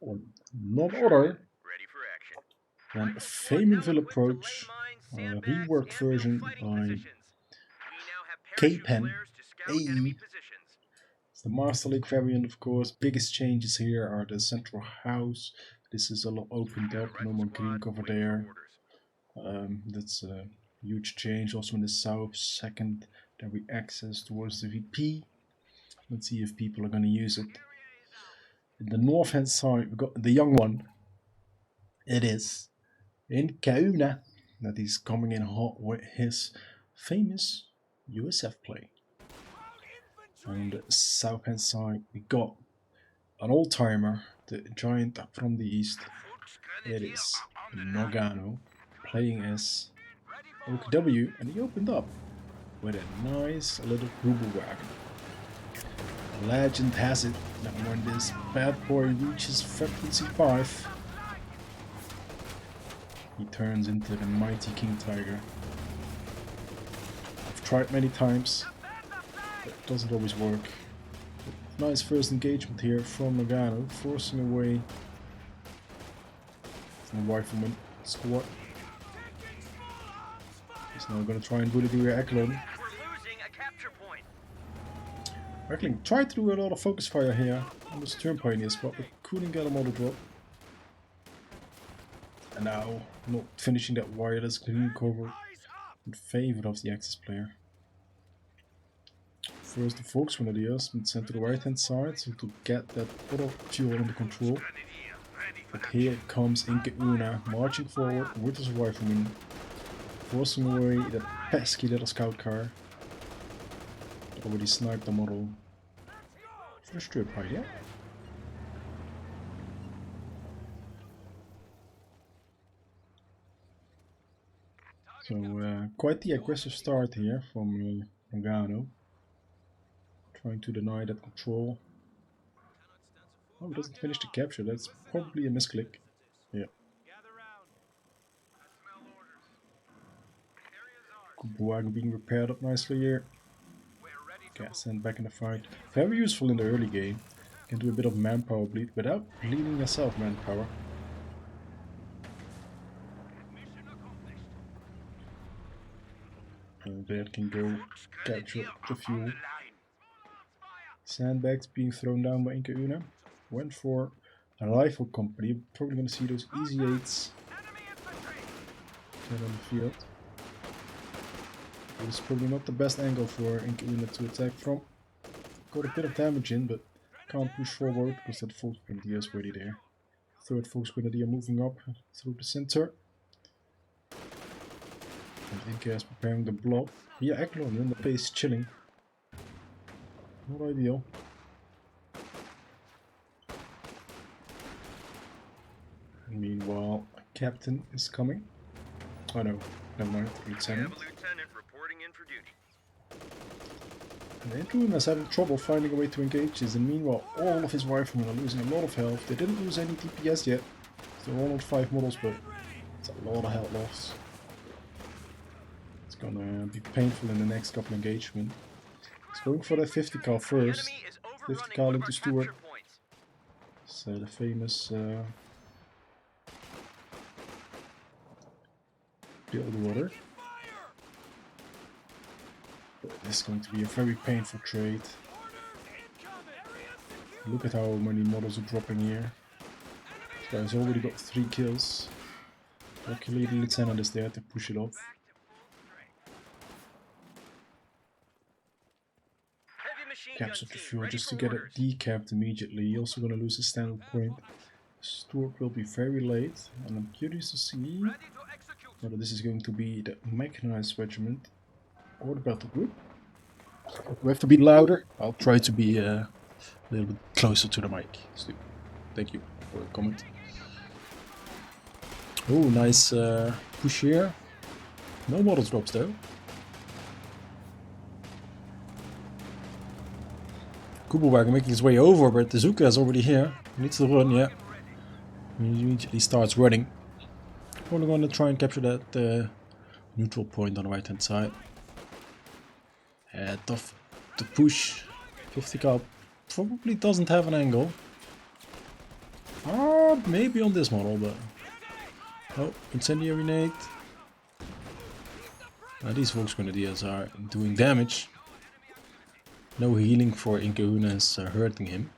on none other than Faminville Approach, a reworked version by K-Pen AE. It's the Master League variant, of course. Biggest changes here are the central house. This is a lot opened up, no more green cover there. That's a huge change. Also in the south, secondary access towards the VP. Let's see if people are going to use it. In the north hand side, we've got the young one. It is IncaUna that is coming in hot with his famous USF play. On the south hand side, we got an old timer, the giant from the east. It is Nogano playing as OKW, and he opened up with a nice little Google wagon. Legend has it that when this bad boy reaches frequency 5, he turns into the mighty King Tiger. I've tried many times, but it doesn't always work. But nice first engagement here from Nogano, forcing away from the Rifleman squad. He's now going to try and bully the Eklund. Eklund tried to do a lot of focus fire here on the Stern Pioneers, but we couldn't get a model drop. And now, not finishing that wireless green cover in favor of the Axis player. First, the Fox Grenadiers been sent to the right hand side, so to get that other fuel under control. But here comes IncaUna marching forward with his rifleman, forcing away that pesky little scout car. Already sniped the model. First strip high, yeah? So quite the aggressive start here from Nogano. Trying to deny that control. Oh, he doesn't finish the capture. That's probably a misclick. Yeah. Kubuwagen being repaired up nicely here. Get sent back in the fight. Very useful in the early game. Can do a bit of manpower bleed without bleeding yourself manpower. And there can go capture the fuel. Sandbags being thrown down by IncaUna. Went for a rifle company. Probably going to see those easy 8s get on the field. It's probably not the best angle for IncaUna to attack from. Got a bit of damage in, but can't push forward because that Fox Grenadier is already there. Third Fox Grenadier moving up through the center. And Inca is preparing the blob. Yeah, Eklund in the pace chilling. Not ideal. Meanwhile, a captain is coming. Oh no, never mind, lieutenant. And IncaUna is having trouble finding a way to engage this, and meanwhile all of his riflemen are losing a lot of health. They didn't lose any DPS yet. They're all on 5 models, but it's a lot of health loss. It's gonna be painful in the next couple engagements. He's going for that 50 cal first. 50 cal into Stewart. So the famous build water. This is going to be a very painful trade. Look at how many models are dropping here. This guy's already got 3 kills. Luckily the lieutenant is there to push it off. Captured the fuel just to get it decapped immediately. Also going to lose a standard point. Stewart will be very late, and I'm curious to see whether this is going to be the mechanized regiment or the battle group. We have to be louder. I'll try to be a little bit closer to the mic. Stu, thank you for the comment. Oh, nice push here. No model drops though. Kubuwagen making his way over, but the Zuka is already here. He needs to run, yeah. He immediately starts running. We're going to try and capture that neutral point on the right hand side. Tough to push. 50 cal probably doesn't have an angle. Ah, Or maybe on this model, but... Oh, incendiary nade. Now these Volksgrenadiers are doing damage. No healing for IncaUna is hurting him.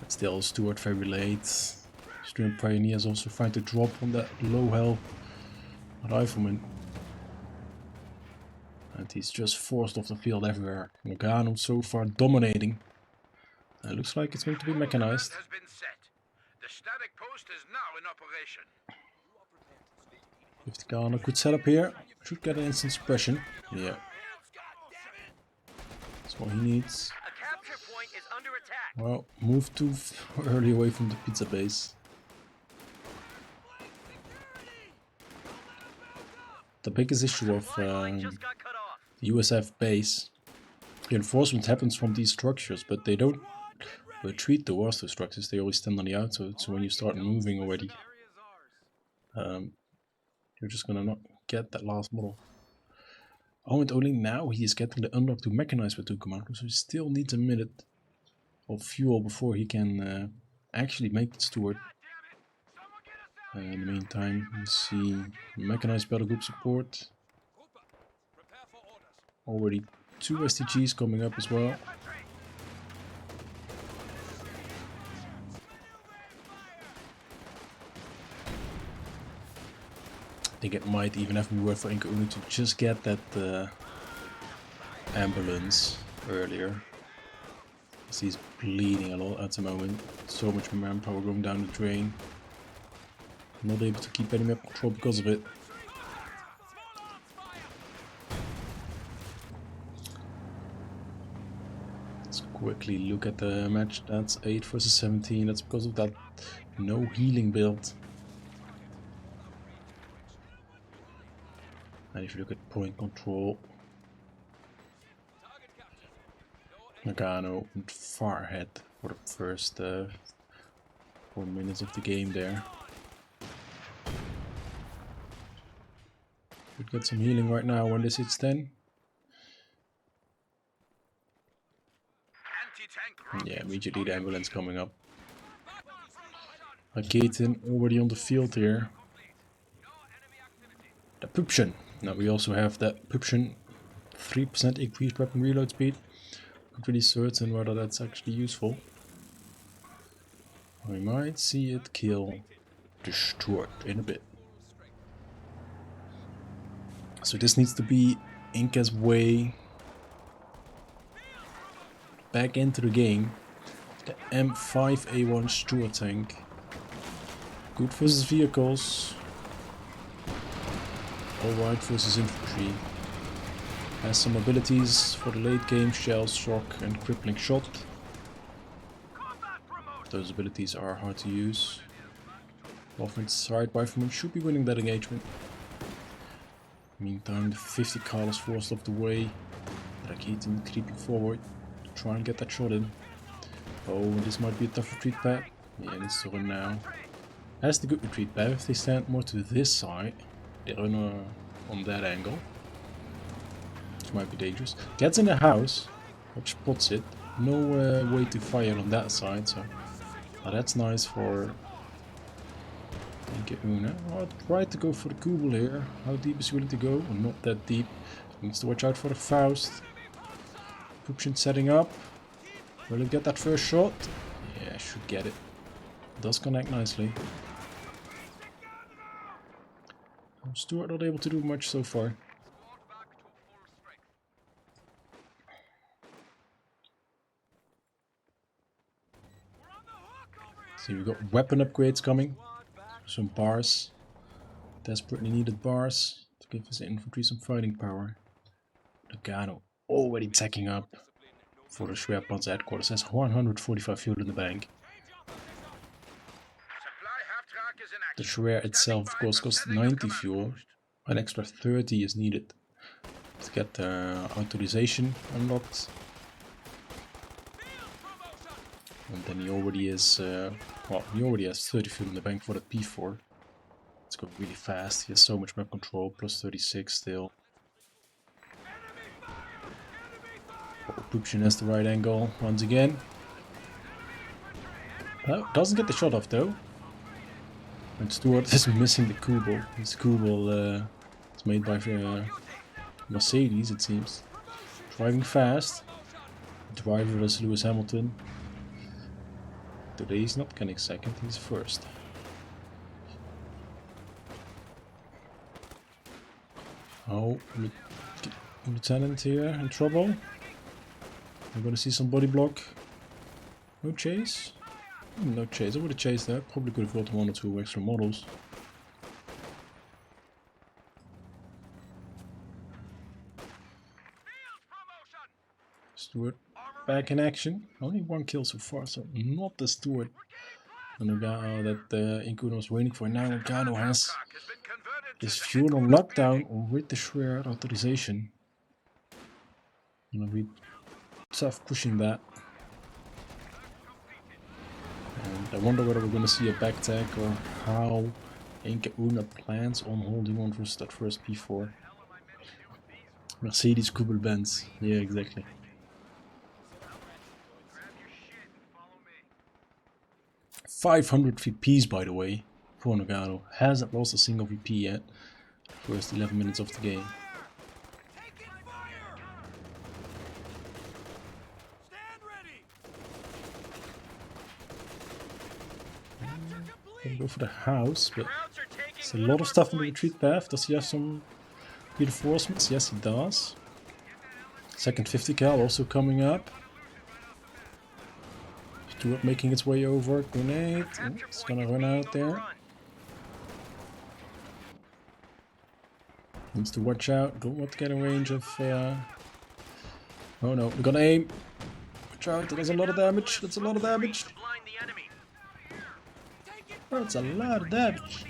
But still, Stuart very late. Stream Pioneers also trying to drop on that low health rifleman. And he's just forced off the field everywhere. Nagano so far dominating. It looks like it's going to be mechanized. The static post is now in operation. 50 Ghana, good setup here. Should get an instant suppression. Yeah. That's what he needs. A capture point is under attack. Well, move too early away from the pizza base. The biggest issue of the USF base, reinforcement happens from these structures, but they don't retreat towards the structures, they always stand on the outside, so when you start moving already, you're just gonna not get that last model. Oh, and only now he is getting the unlock to mechanize with 2 commandos, so he still needs a minute of fuel before he can actually make the Stuart. In the meantime, you see mechanized battle group support. Already 2 STGs coming up as well. I think it might even have been worth for IncaUna to just get that ambulance earlier. He's bleeding a lot at the moment. So much manpower going down the drain. Not able to keep any map control because of it. Let's quickly look at the match. That's 8 versus 17. That's because of that no healing build. And if you look at point control, Nagano went far ahead for the first 4 minutes of the game there. Could get some healing right now when this hits 10. Yeah, immediately the ambulance coming up. Gaten already on the field here. The Puption. Now we also have the Puption 3% increased weapon reload speed. Not really certain whether that's actually useful. We might see it kill the Stuart in a bit. So this needs to be Inca's way back into the game. The M5A1 Stuart tank. Good versus vehicles. Alright versus infantry. Has some abilities for the late game, shell, shock and crippling shot. Those abilities are hard to use. Offense side rifleman should be winning that engagement. Meantime, the 50 cal is forced off the way. Raketin creeping forward to try and get that shot in. Oh, this might be a tough retreat path. Yeah, needs to run now. That's the good retreat path. If they stand more to this side, they run on that angle. Which might be dangerous. Gets in the house, which spots it. No way to fire on that side, so that's nice for IncaUna. I'll try to go for the Kubel here. How deep is he willing to go? Well, not that deep. Needs to watch out for the Faust. Puption setting up. Will it get that first shot? Yeah, should get it. Does connect nicely. Stuart not able to do much so far. See, we've got weapon upgrades coming. Some bars. Desperately needed bars to give his infantry some fighting power. Nagano already tacking up for the Schwerpanzer headquarters. Has 145 fuel in the bank. The Schwer itself, of course, costs 90 fuel. An extra 30 is needed to get the authorization unlocked. And then he already is, well, he already has 30 fuel in the bank for the P4. It's going really fast. He has so much map control, plus 36 still. Puption has the right angle once again. Oh, doesn't get the shot off though. And Stewart is missing the Kubel. This Kubel is made by Mercedes, it seems. Driving fast. The driver is Lewis Hamilton. Today he's not getting second, he's first. Oh, Lieutenant here in trouble. We're gonna see some body block. No chase? No chase. I would have chased that. Probably could have got 1 or 2 extra models. Stewart back in action. Only 1 kill so far, so not the Stewart and the guy that IncaUna was waiting for. Now IncaUna has his fuel on lockdown with the Shred authorization. Gonna be tough pushing that. And I wonder whether we're gonna see a back tag or how IncaUna plans on holding on for that first P4. Mercedes Kubel Benz. Yeah, exactly. 500 VPs, by the way, for Nogano. Hasn't lost a single VP yet. First 11 minutes of the game. Gonna go for the house, but there's a lot of stuff on the retreat path. Does he have some reinforcements? Yes, he does. Second 50 cal also coming up. Stewart making its way over. Grenade. Oh, it's gonna run out there. Needs to watch out. Don't want to get in range of. Oh no, we're gonna aim. Watch out, that's a lot of damage. That's a lot of damage. That's a lot of damage.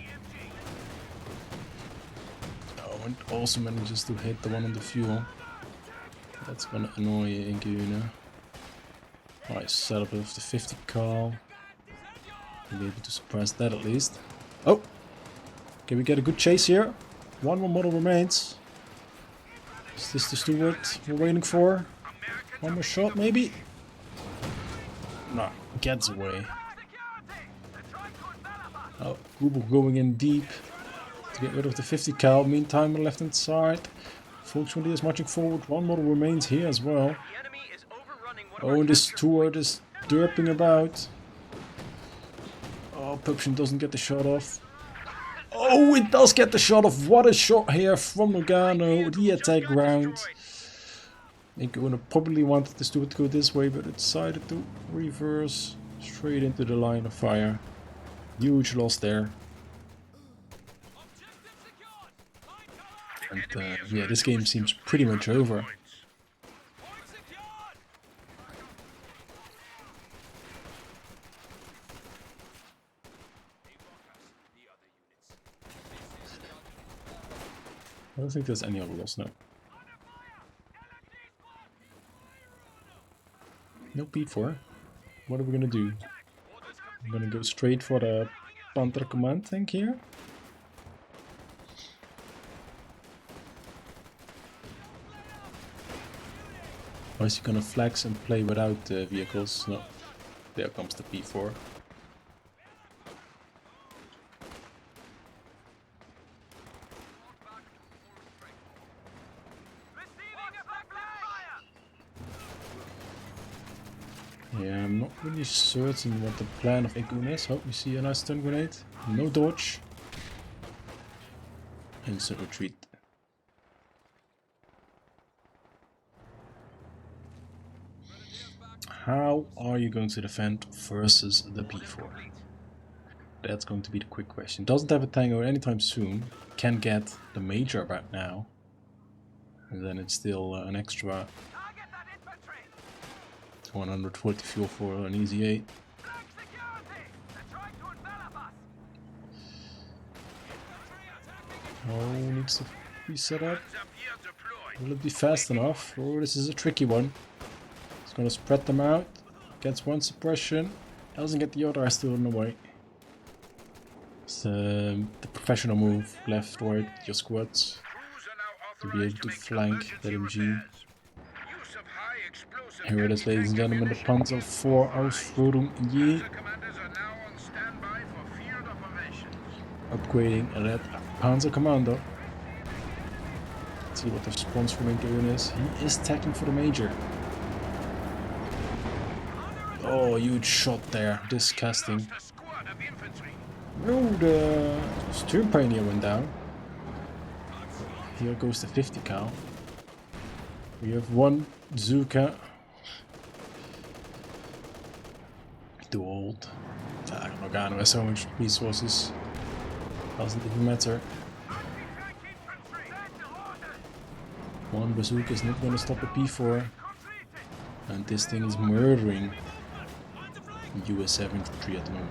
Oh, and also manages to hit the one on the fuel. That's gonna annoy IncaUna. Nice setup of the 50 cal. We'll be able to suppress that at least. Oh! Can we get a good chase here? 1 more model remains. Is this the Stewart we're waiting for? 1 more shot maybe? No, gets away. Oh, Kubel going in deep to get rid of the 50 cal. Meantime, on the left hand side, Volkswagen is marching forward. 1 model remains here as well. Oh, and this Stewart is derping about. Oh, Pupshin doesn't get the shot off. Oh, it does get the shot off. What a shot here from Nogano. The attack round. IncaUna probably wanted the Stewart to go this way, but it decided to reverse straight into the line of fire. Huge loss there. And yeah, this game seems pretty much over. I don't think there's any other loss, no. No P4. What are we gonna do? I'm gonna go straight for the Panther command tank here. Or is he gonna flex and play without vehicles? No. There comes the P4. Yeah, I'm not really certain what the plan of IncaUna is. Oh, we see a nice stun grenade. No dodge. Instant retreat. How are you going to defend versus the P4? That's going to be the quick question. Doesn't have a tango anytime soon. Can get the major about now. And then it's still an extra 140 fuel for an easy 8. Oh, needs to be set up. Will it be fast enough? Oh, this is a tricky one. It's gonna spread them out. Gets 1 suppression. Doesn't get the other, still in the way. It's the professional move. Left, right, your squads. To be able to flank the MG. Here it is, ladies and gentlemen, the Panzer IV Ausführung J. upgrading a red Panzer Commando. Let's see what the response from IncaUna is. He is attacking for the major. Oh, huge shot there. Disgusting. No, the Sturm Pioneer went down. Here goes the 50 cal. We have one Zuka. Too old. Nagano has so much resources. Doesn't even matter. One bazooka is not gonna stop a P4. And this thing is murdering US 73 at the moment.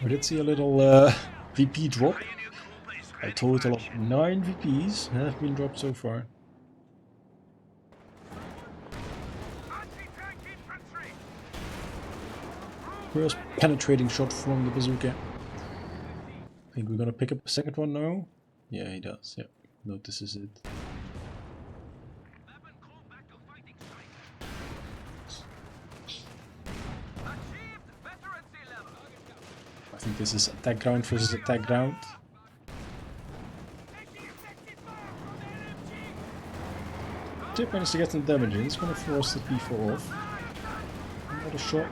We did see a little VP drop. A total of 9 VPs have been dropped so far. First penetrating shot from the bazooka. I think we're gonna pick up a second one now. Yeah, he does. Yeah, notices it. I think this is attack ground versus attack ground. Tip managed to get some damage in. It's gonna force the P4 off. Another shot.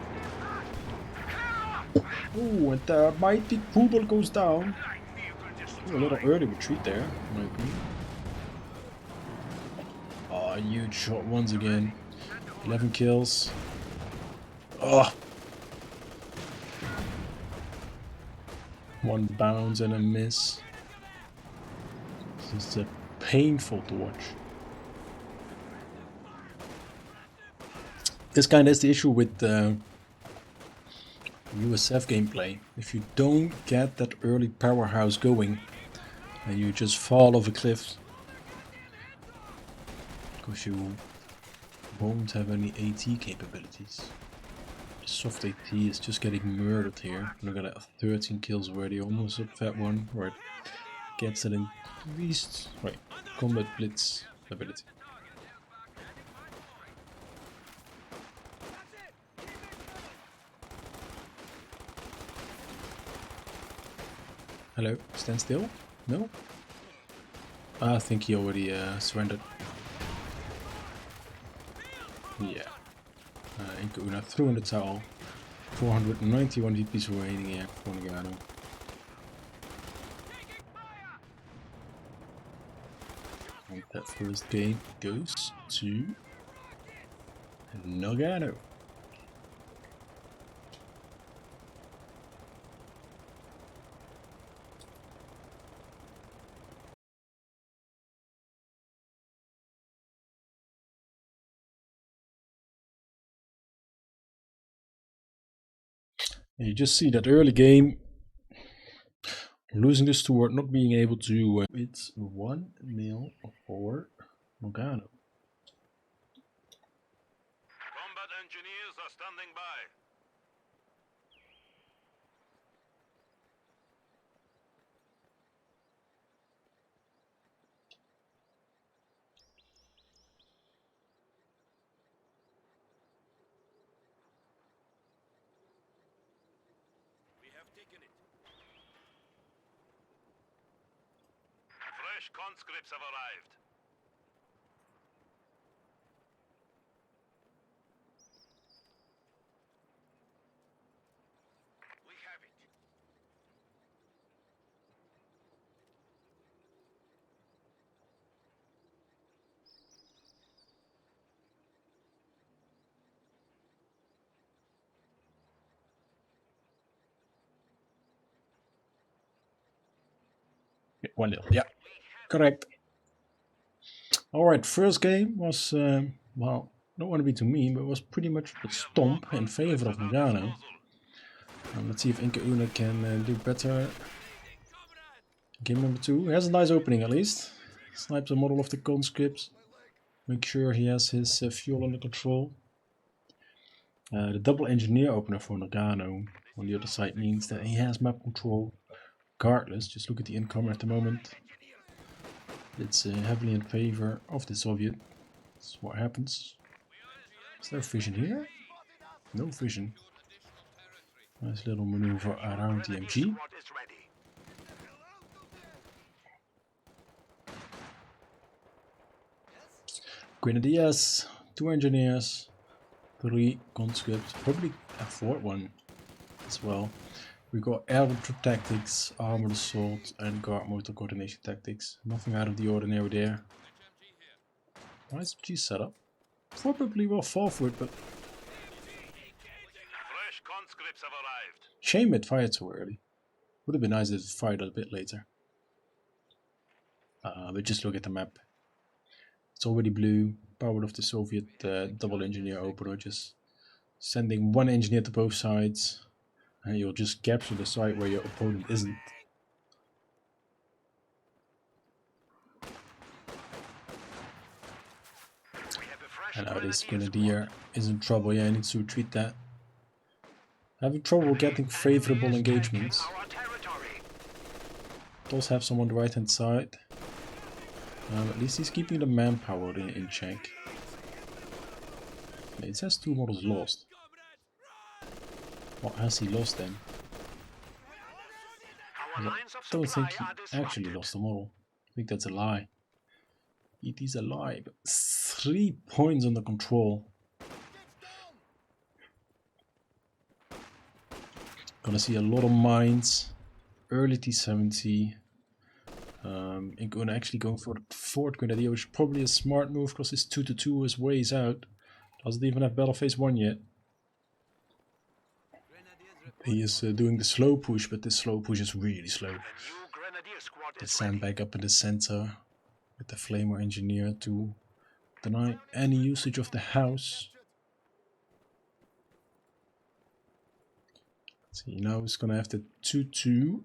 Ooh, and the mighty Poobel goes down. Ooh, a little early retreat there, in my opinion. Oh, huge shot once again. 11 kills. Oh! One bounce and a miss. This is painful to watch. This kind of is the issue with USF gameplay. If you don't get that early powerhouse going, and you just fall off a cliff, because you won't have any AT capabilities. Soft AT is just getting murdered here. Look at that, 13 kills already, almost up that one, where it gets at least right combat blitz ability. Hello, stand still? No? I think he already surrendered. Yeah. IncaUna threw in the towel. 491 VPs remaining here for Nagano. And that first game goes to Nagano. And you just see that early game, losing the Steward, not being able to. It's 1-0 for Nagano. Combat engineers are standing by. We have taken it. Fresh conscripts have arrived. We have it. Yeah, 1-0. Yeah, correct. Alright, first game was, well, don't want to be too mean, but it was pretty much a stomp in favor of Nagano. Let's see if IncaUna can do better. Game number 2. He has a nice opening at least. Snipes a model of the conscripts. Make sure he has his fuel under control. The double engineer opener for Nagano on the other side means that he has map control regardless. Just look at the incomer at the moment. It's heavily in favor of the Soviet. That's what happens. Is there vision here? No vision. Nice little maneuver around the MG. Grenadiers, 2 engineers, 3 conscripts, probably a 4th one as well. We got air tactics, armored assault, and guard motor coordination tactics. Nothing out of the ordinary there. Nice G setup. Probably will fall for it, but Fresh conscripts have arrived. shame it fired so early. Would have been nice if it fired a bit later. But just look at the map. It's already blue, powered off the Soviet double engineer opener, just sending 1 engineer to both sides, and you'll just capture the side where your opponent isn't. And now this Grenadier is in trouble. Yeah, he needs to retreat that. Having trouble getting favorable engagements. Does have some on the right hand side. At least he's keeping the manpower in check. It says 2 models lost. What has he lost then? I don't think he actually lost a model. I think that's a lie. It is a lie, but 3 points under control. Gonna see a lot of mines. Early T-70. IncaUna actually going for the 4th Grenadier, which is probably a smart move because his 2-2 is ways out. Doesn't even have battle phase 1 yet. He is doing the slow push, but this slow push is really slow. The sandbag up in the center with the flamer engineer to deny any usage of the house. Let's see, now he's gonna have the 2-2.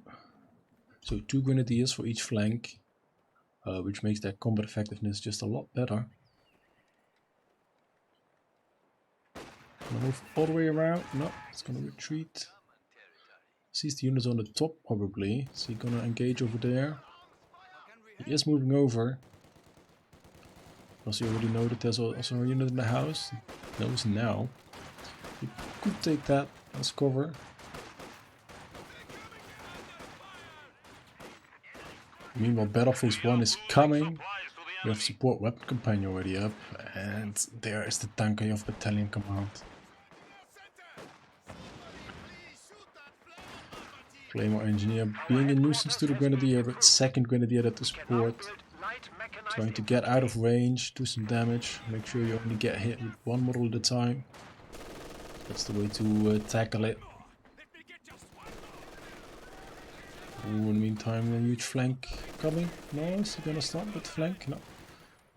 So 2 Grenadiers for each flank, which makes their combat effectiveness just a lot better. Gonna move all the way around. No, it's gonna retreat. Sees the units on the top probably. Is he gonna engage over there? He is moving over. Does he already know that there's also a unit in the house? Knows now. He could take that as cover. Meanwhile, battle phase 1 is coming. We have support weapon companion already up, and there is the Tankayov battalion command. Flamer engineer being a nuisance to the Grenadier, but 2nd Grenadier to support. Trying to get out of range, do some damage, make sure you only get hit with 1 model at a time. That's the way to tackle it. Ooh, in the meantime, a huge flank coming. No, is he gonna stop with the flank? No.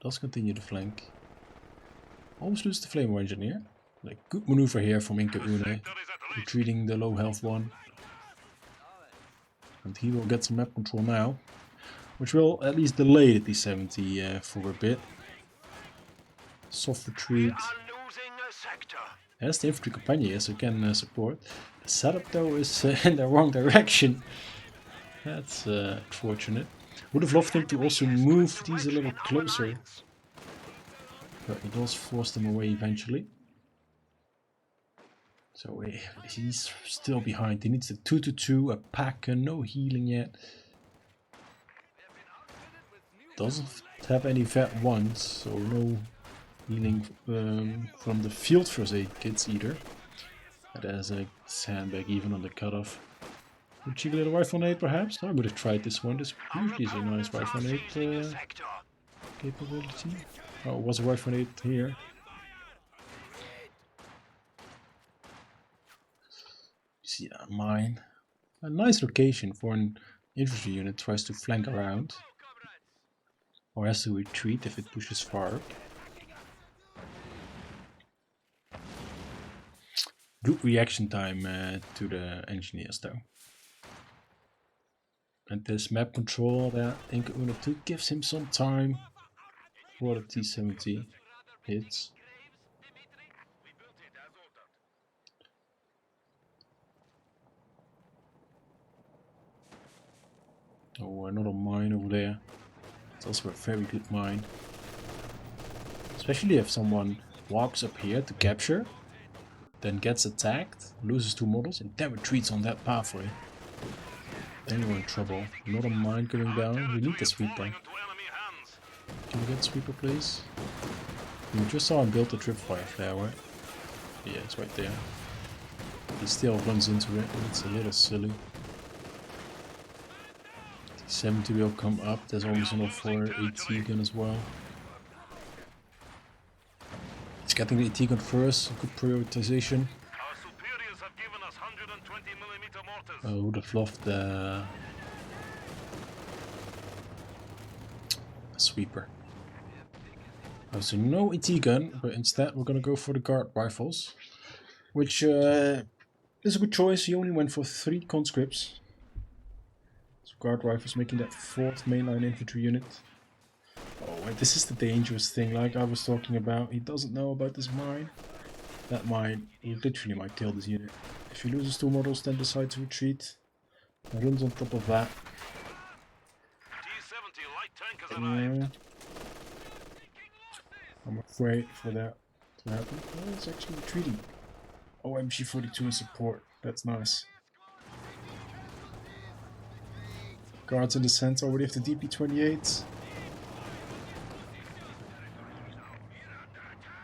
Does continue the flank. Almost lose the flamer engineer. Like, good maneuver here from IncaUna, retreating the low health one. And he will get some map control now, which will at least delay the T-70 for a bit. Soft retreat. There's the infantry companion, so can support. The setup though is in the wrong direction. That's unfortunate. Would have loved him to also move these a little closer, but it does force them away eventually. So he's still behind. He needs a 2-2, a pack, no healing yet. Doesn't have any vet ones, so no healing from the field first aid kits either. It has a sandbag even on the cutoff. Would cheeky little rifle nade perhaps? I would have tried this one. This usually is a nice rifle nade capability. Oh, it was a rifle nade here. See that mine. A nice location for an infantry unit tries to flank around. Or has to retreat if it pushes far. Good reaction time to the engineers though. And this map control that IncaUna took gives him some time for the T-70 hits. Oh, another mine over there. It's also a very good mine. Especially if someone walks up here to capture, then gets attacked, loses 2 models, and then retreats on that pathway. Then you're in trouble. Not a mine going down. We need the sweeper. Can we get sweeper, please? We just saw him build the tripwire flare, right? Yeah, it's right there. He still runs into it, and it's a little silly. 70 will come up. There's almost enough for AT gun as well. He's getting the AT gun first. Good prioritization. I would have loved the sweeper. So no AT gun, but instead we're gonna go for the guard rifles, which is a good choice. He only went for 3 conscripts. So guard rifles making that 4th mainline infantry unit. Oh, and this is the dangerous thing, like I was talking about. He doesn't know about this mine. That mine literally might kill this unit. If he loses 2 models, then decides to retreat. And runs on top of that. I'm afraid for that to happen. Oh, it's actually retreating. Oh, MG42 in support. That's nice. Guards in the center already have the DP28.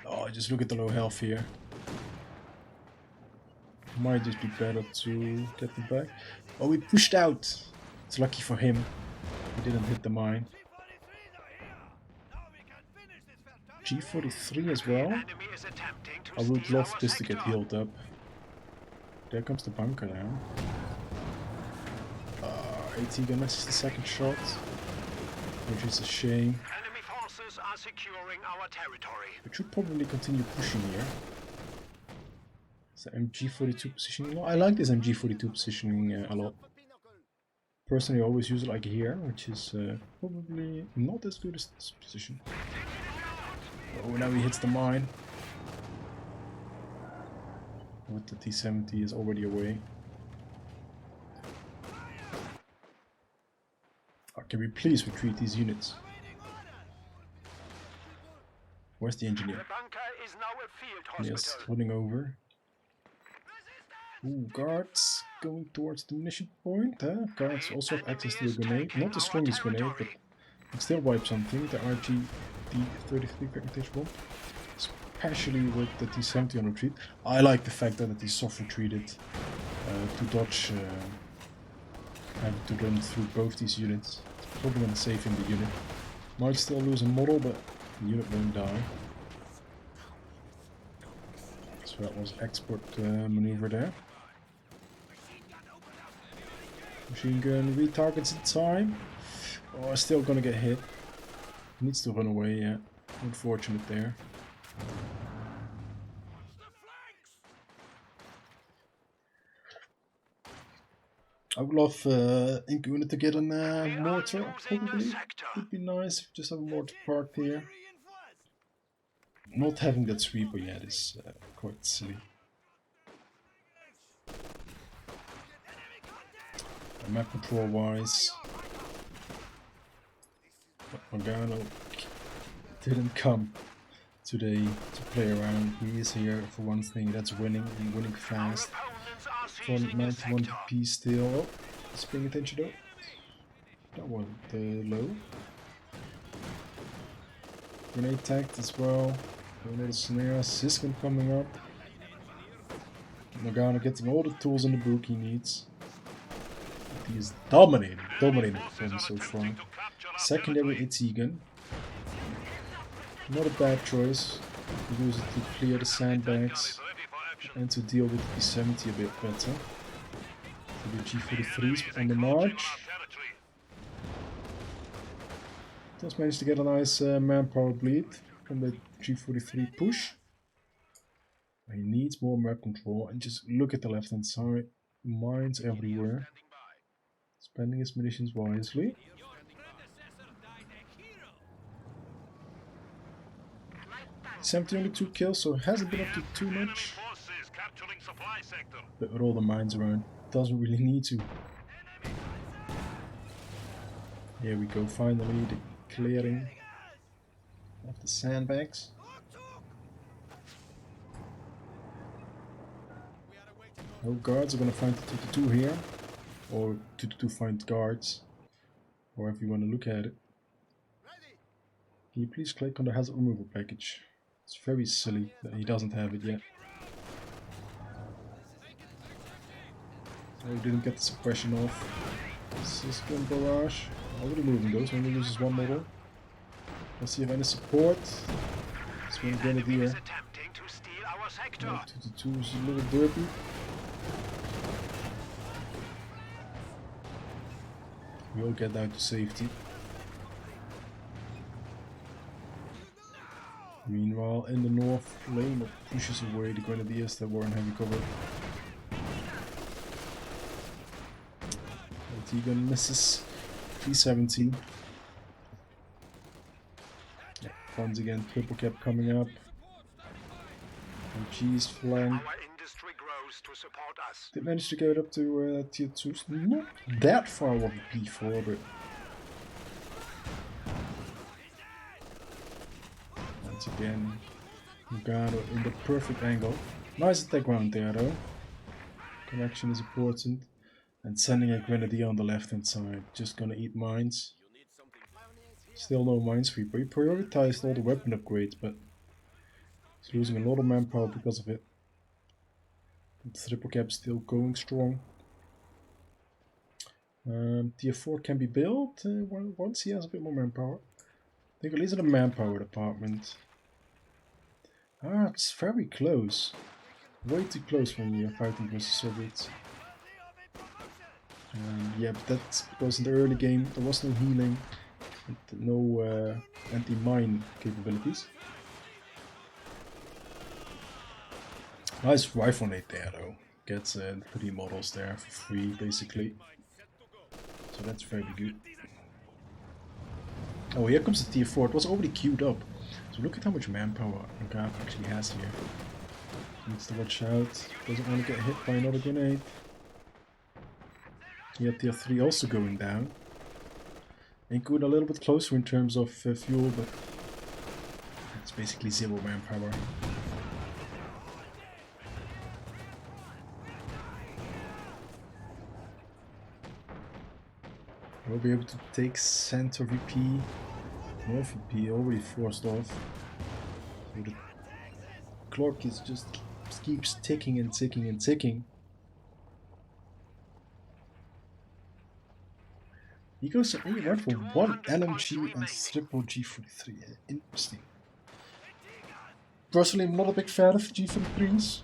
Oh, just look at the low health here. Might just be better to get them back. Oh, he pushed out. It's lucky for him. He didn't hit the mine. G43 as well. I would love this to get healed up. There comes the bunker now. AT gun misses the 2nd shot, which is a shame. Enemy forces are securing our territory. We should probably continue pushing here. Is the MG42 positioning? No, I like this MG42 positioning a lot. Personally, I always use it like here, which is probably not as good as this position. Oh, now he hits the mine. With the T-70 is already away. Oh, can we please retreat these units? Where's the engineer? The bunker is now a field hospital. Yes, running over. Ooh, guards going towards the munition point. Guards also have access to a grenade. Not the strongest grenade, but can still wipe something. The RGD-33 fragmentation bomb. Especially with the T-70 on retreat. I like the fact that it is soft retreated to dodge having to run through both these units. It's probably gonna save him the unit. Might still lose a model, but the unit won't die. So that was export maneuver there. Machine gun retargets in time. Oh, still gonna get hit. Needs to run away, yeah. Unfortunate there. I would love IncaUna to get a mortar, probably. Would be nice if just have a mortar parked here. Not having that sweeper yet is quite silly. Map control wise, Morgano didn't come today to play around. He is here for one thing, that's winning, and winning fast. From 91 PP still. Oh, just paying attention though. That wasn't low. Grenade tagged as well. Another snare. Siskin coming up. Morgana getting all the tools in the book he needs. He is dominating them so far. Secondary AT gun. Not a bad choice. Use it to clear the sandbags and to deal with the P-70 a bit better. So the G43's on the march. Does manage to get a nice manpower bleed from the G43 push. He needs more map control, and just look at the left hand side. Mines everywhere. Spending his munitions wisely. T-70 only 2 kills, so it hasn't been up to too much. But with all the mines around, doesn't really need to. Here we go, finally, the clearing of the sandbags. No guards are gonna find the 2-2 here. Or 2-2 find guards. However you want to look at it. Can you please click on the hazard removal package? It's very silly that he doesn't have it yet. Oh, he didn't get the suppression off. System barrage. Already moving those, only loses one model. Let's see if any support. It's one grenadier. 2-2 is a little derpy. We'll get down to safety. Meanwhile, in the north lane, it pushes away the grenadiers that were in heavy cover. Tegan misses 370. Yeah, once again, triple cap coming up. And G's flank. They managed to get up to tier 2. Not that far off P4, but once again, Mugano in the perfect angle. Nice attack round there though. Connection is important. And sending a grenadier on the left hand side. Just gonna eat mines. Still no minesweeper. He prioritized all the weapon upgrades, but he's losing a lot of manpower because of it. The triple cap still going strong. Tier 4 can be built once he has a bit more manpower. I think at least in the manpower department. Ah, it's very close. Way too close when you're fighting versus Soviets. Yeah, but that's because in the early game there was no healing, and no anti-mine capabilities. Nice rifle nade there though. Gets 3 models there for free basically. So that's very good. Oh, here comes the tier 4. It was already queued up. So look at how much manpower Gav actually has here. Needs to watch out. Doesn't want to get hit by another grenade. Yeah, tier 3 also going down. IncaUna a little bit closer in terms of fuel, but it's basically 0 manpower. We'll be able to take center VP, north VP already forced off. So the clock is just keeps ticking and ticking and ticking. He goes he went for 1 LMG and triple G43. Interesting. Personally, I'm not a big fan of G43s.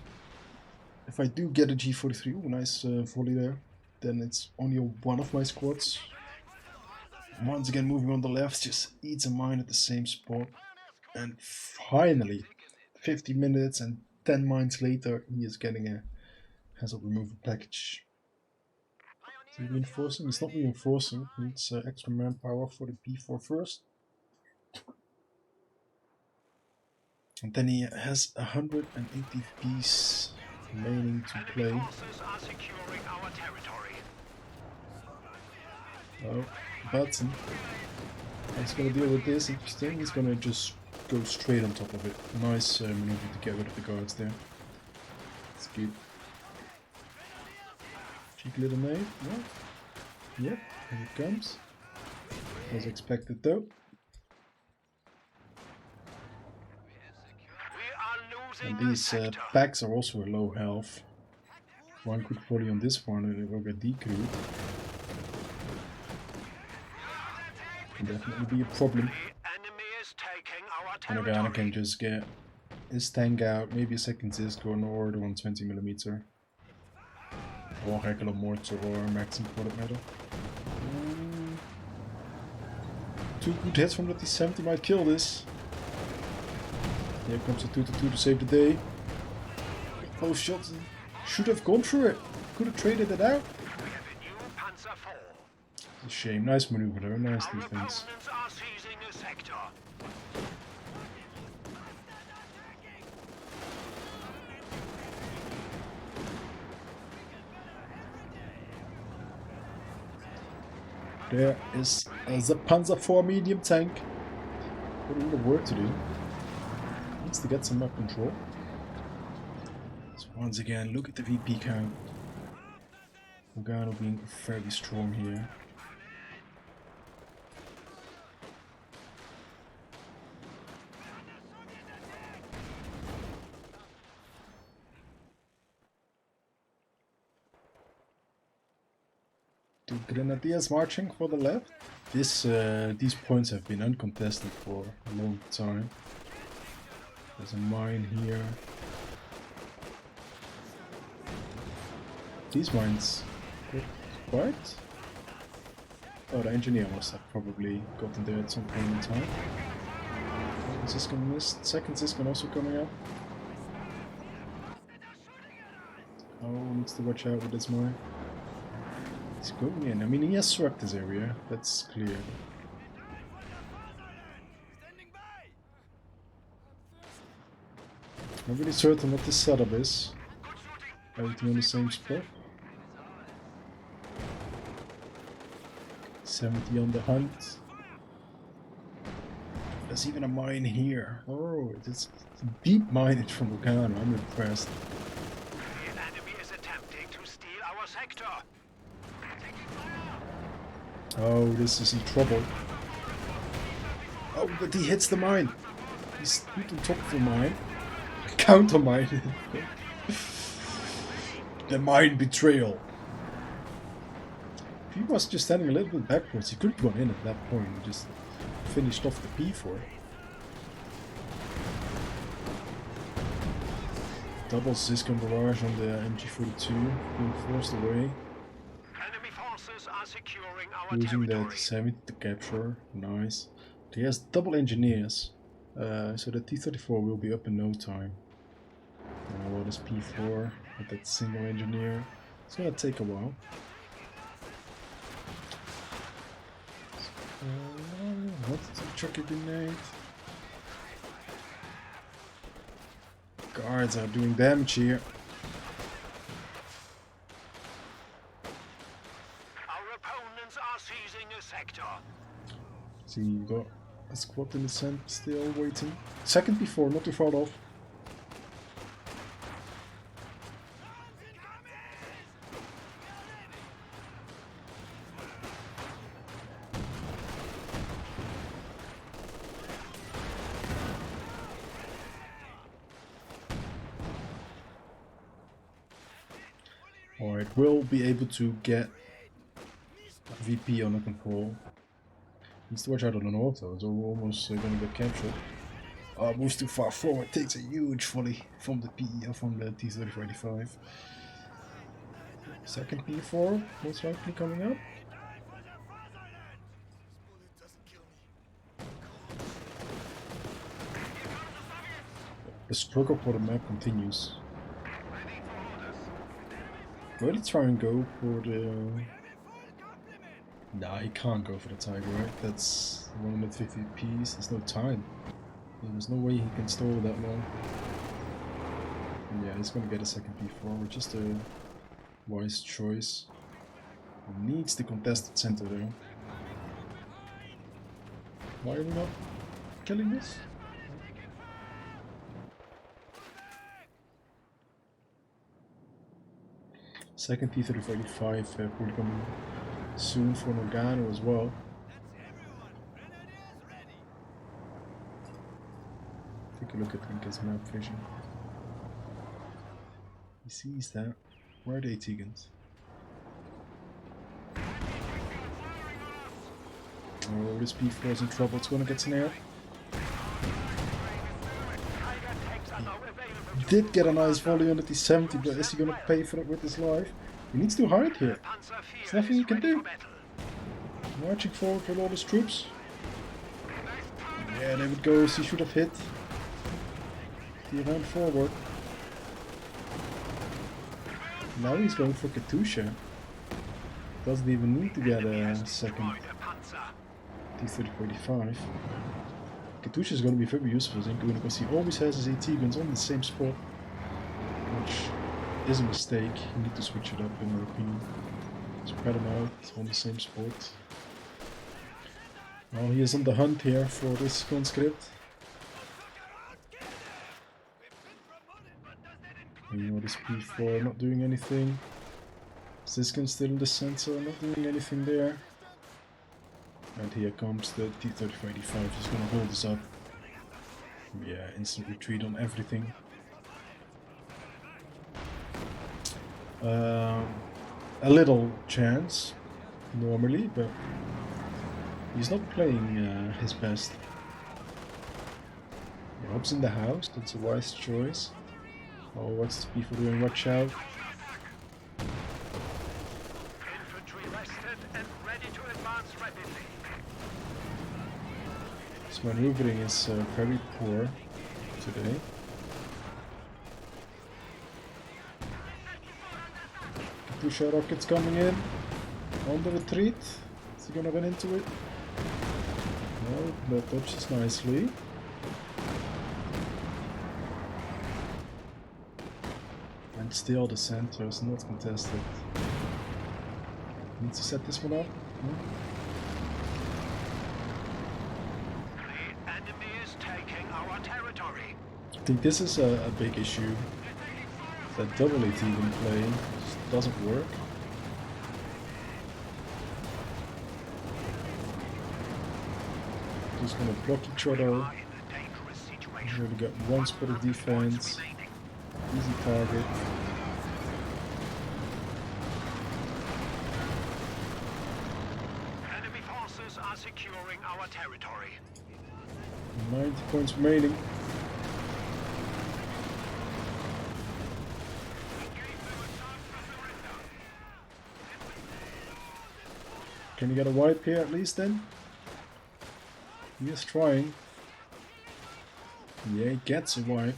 If I do get a G43, oh nice volley there, then it's only one of my squads. Once again moving on the left, just eats a mine at the same spot. And finally, 50 minutes and 10 mines later, he is getting a hazard removal package. Is he reinforcing? He's not reinforcing, he needs extra manpower for the P4 first. And then he has 180 Ps remaining to play. Oh, Button. He's gonna deal with this, interesting. He's gonna just go straight on top of it. Nice maneuver to get rid of the guards there. That's good. Cheeky little nade, yeah. Yep, here it comes. As expected though. And these packs are also a low health. One could volley on this one and it will get decrewed. Can definitely be a problem. And again, I can just get his tank out, maybe a second Cisco or the 120mm. Or regular mortar or maximum product metal. 2 good hits from the T70 might kill this. Here comes a 2-2 to save the day. Both shots should have gone for it. Could have traded it out. It's a shame. Nice maneuver though. Nice defense. There is the Panzer IV medium tank. Got a little work to do. Needs to get some map control. So once again, look at the VP count. Lugano being very strong here. Two grenadiers marching for the left. These points have been uncontested for a long time. There's a mine here. These mines got quite. Oh, the engineer must have probably gotten there at some point in time. Ziskin missed. Second Ziskin also coming up. Oh, needs to watch out with this mine. He's going in. I mean, he has swept this area. That's clear. Not really certain what this setup is. Everything on the same spot. 70 on the hunt. There's even a mine here. Oh, it's deep minage from Lugano. I'm impressed. The enemy is attempting to steal our sector. Oh, this is in trouble. Oh, but he hits the mine. He's not on top of the mine. Counter mine. The mine betrayal. If he was just standing a little bit backwards, he could have gone in at that point and just finished off the P4. Double Ziskin barrage on the MG42, being forced away. Enemy forces are securing our Losing territory. that 70 to capture, nice. He has double engineers, so the T-34 will be up in no time. Now what is P4 with that single engineer? It's gonna take a while. What's the chucky grenade? Guards are doing damage here. Our opponents are seizing a sector. See, you got a squad in the center still waiting. Second P4, not too far off. Alright, we'll be able to get VP under control. Needs to watch out on an auto, so we're almost gonna get captured. Moves too far forward, takes a huge volley from the PE from the T-3485. Second P4, most likely coming up. The struggle for the map continues. Will he try and go for the... Nah, he can't go for the Tiger, right? That's 150 piece, there's no time. There's no way he can stall that long. And yeah, he's gonna get a second P4, which is the wise choice. He needs the contested center though. Why are we not killing this? Second T-3485 will come soon for Nogano as well. Take a look at Inca's map vision. He sees that. Where are the Atigans? Oh, this P4 is in trouble. It's gonna get snared. He did get a nice volley on the T-70, but is he gonna pay for it with his life? He needs to hide here. There's nothing he can do. Marching forward with all his troops. Yeah, there it goes. He should have hit. He ran forward. Now he's going for Katusha. Doesn't even need to get a second T-3485. Katusha is going to be very useful as IncaUna because he always has his AT guns on the same spot, which is a mistake. You need to switch it up in my opinion. Spread them out on the same spot. Well, he is on the hunt here for this conscript. You know, this P4 not doing anything. Siskin still in the center, not doing anything there. And here comes the T-3485, he's gonna hold us up. Yeah, instant retreat on everything. A little chance, normally, but he's not playing his best. Rob's in the house, that's a wise choice. Oh, what's this P4 doing? Watch out. Infantry rested and ready to advance rapidly. His maneuvering is very poor today. Katusha rockets coming in. On the retreat. Is he gonna run into it? No, but dodges nicely. And still the center is not contested. Needs to set this one up. The enemy is taking our territory. I think this is a big issue. That double AT gun play just doesn't work. Just gonna block each other. Really got one spot of defense. Easy target. Enemy forces are securing our territory. 90 points remaining. Can you get a wipe here at least then? He is trying. Yeah, he gets a wipe.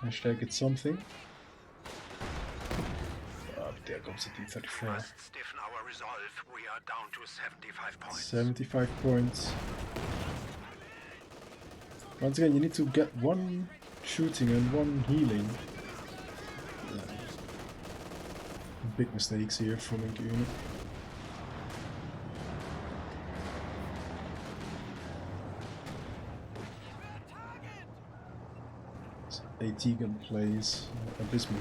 Hashtag it's something. Oh, but there comes the T-34. Must stiffen our resolve. We are down to 75 points. 75 points. Once again, you need to get one shooting and one healing. Big mistakes here from IncaUna. AT gun plays abysmal.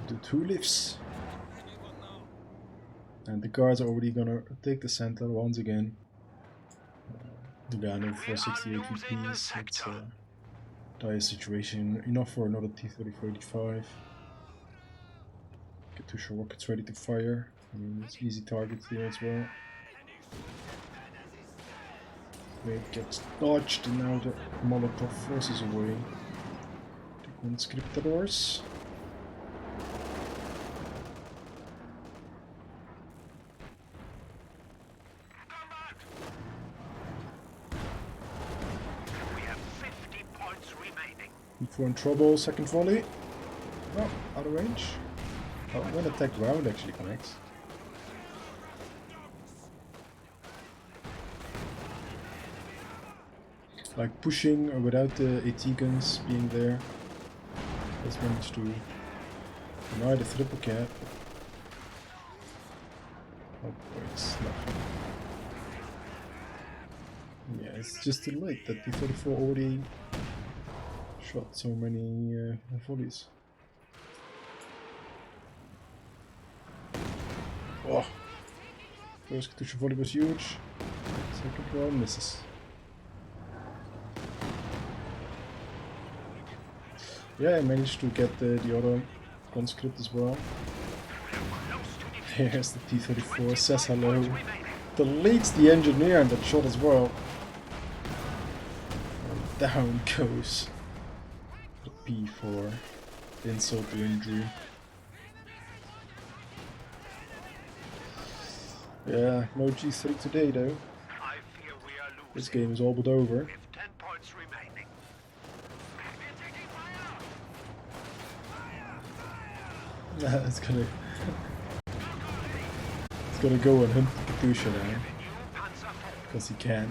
The two lifts. And the guards are already gonna take the center once again. The guy no 468 VPs. It's a dire situation. Enough for another T-3485. Katusha rockets ready to fire. I mean, it's easy targets here as well. It gets dodged and now the Molotov forces away. The conscriptadors. We have 50 points remaining. P4 in trouble, second volley. Oh, out of range. Oh, when attack round actually connects. Like pushing without the AT guns being there. Let's manage to deny the triple cap. Oh boy, it's nothing. Yeah, it's just too late that T-34 already shot so many volleys. Oh, first Katusha volley was huge. Second one misses. Yeah, I managed to get the other conscript as well. There's the T-34, says hello. Deletes the engineer in that shot as well. And down goes the P4. Insult to injury. Yeah, no G3 today though. I fear we are losing. This game is all but over. With 10 points remaining. It's gonna go and hunt Katusha now. Because he can.